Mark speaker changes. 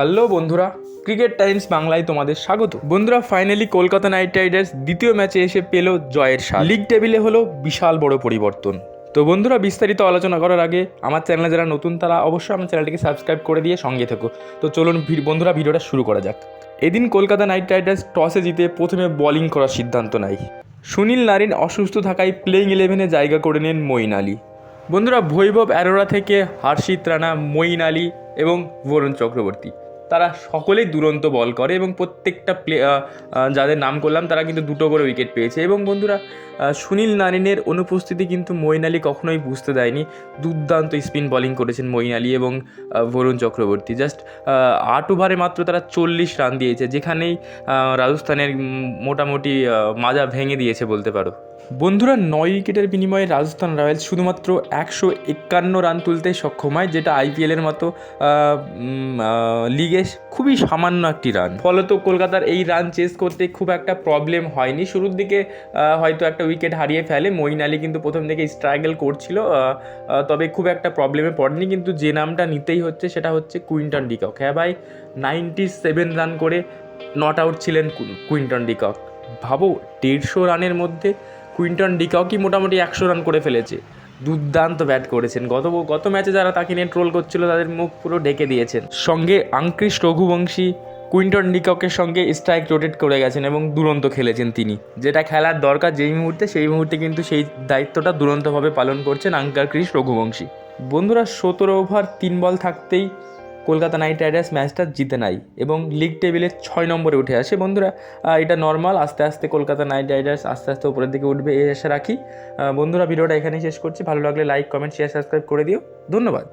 Speaker 1: Hello বন্ধুরা, cricket Times বাংলায় তোমাদের স্বাগত। বন্ধুরা, ফাইনালি কলকাতা নাইট রাইডার্স দ্বিতীয় ম্যাচে এসে পেল জয়ের স্বাদ। লিগ টেবিলে হলো বিশাল বড় পরিবর্তন। তো বন্ধুরা, বিস্তারিত আলোচনা করার আগে আমার চ্যানেলে যারা নতুন তারা অবশ্যই আমার চ্যানেলটিকে সাবস্ক্রাইব করে দিয়ে সঙ্গে থেকো। তো চলুন বন্ধুরা, ভিডিওটা শুরু করা যাক। এদিন কলকাতা নাইট রাইডার্স টসে জিতে প্রথমে বোলিং করার সিদ্ধান্ত নেয়। সুনীল নারিন অসুস্থ থাকায় প্লেইং 11-এ জায়গা করে নেন মঈন আলী। বন্ধুরা, বৈভব অ্যারোরা থেকে হর্ষিত রানা, মঈন আলী এবং বরুণ চক্রবর্তী তারা সকলেই দুরন্ত বল করে এবং প্রত্যেকটা যাদের নাম করলাম তারা কিন্তু দুটো করে উইকেট পেয়েছে। এবং বন্ধুরা, সুনীল নারিনের অনুপস্থিতি কিন্তু মঈন আলী কখনোই বুঝতে দেয়নি। দুর্দান্ত স্পিন বোলিং করেছেন মঈন আলী এবং বরুণ চক্রবর্তী। জাস্ট 8 ওভারে মাত্র তারা 40 রান দিয়েছে, যেখানেই রাজস্থানের মোটামুটি মাজা ভেঙে দিয়েছে বলতে পারো। বন্ধুরা, 9 উইকেটের বিনিময়ে রাজস্থান রয়্যালস শুধুমাত্র 151 রান তুলতেই সক্ষম হয়, যেটা আইপিএলের মতো লিগে খুবই সামান্য একটি রান। ফলত কলকাতার এই রান চেস করতে খুব একটা প্রবলেম হয়নি। শুরুর দিকে হয়তো একটা উইকেট হারিয়ে ফেলে মঈন আলী, কিন্তু প্রথম দিকে স্ট্রাগল করছিল, তবে খুব একটা প্রবলেমে পড়েনি। কিন্তু যে নামটা নিতেই হচ্ছে সেটা হচ্ছে কুইন্টন ডিকক। হ্যাঁ ভাই, 97 রান করে নট আউট ছিলেন কুইন্টন ডিকক। ভাবো, 150 রানের মধ্যে কুইন্টন ডিককই মোটামুটি 100 রান করে ফেলেছে। দুর্দান্ত ব্যাট করেছেন। গত ম্যাচে যারা তাকে নিয়ে ট্রোল করছিল তাদের মুখ পুরো ঢেকে দিয়েছেন। সঙ্গে আঙ্ক্রিশ রঘুবংশী কুইন্টন ডিককের সঙ্গে স্ট্রাইক রোটেট করে গেছেন এবং দুরন্ত খেলেছেন তিনি। যেটা খেলার দরকার যেই মুহূর্তে, সেই মুহূর্তে কিন্তু সেই দায়িত্বটা দুরন্তভাবে পালন করছেন আঙ্ক্রিশ রঘুবংশী। বন্ধুরা, 17 ওভার 3 বল থাকতেই কলকাতা নাইট রাইডার্স ম্যাচটা জিতে নেয় এবং লিগ টেবিলে 6 নম্বরে উঠে আসে। বন্ধুরা, এটা নর্মাল, আস্তে আস্তে কলকাতা নাইট রাইডার্স আস্তে আস্তে উপরের দিকে উঠবে এই আশা রাখি। বন্ধুরা, ভিডিওটা এখানেই শেষ করছি। ভালো লাগলে লাইক, কমেন্ট, শেয়ার, সাবস্ক্রাইব করে দিও। ধন্যবাদ।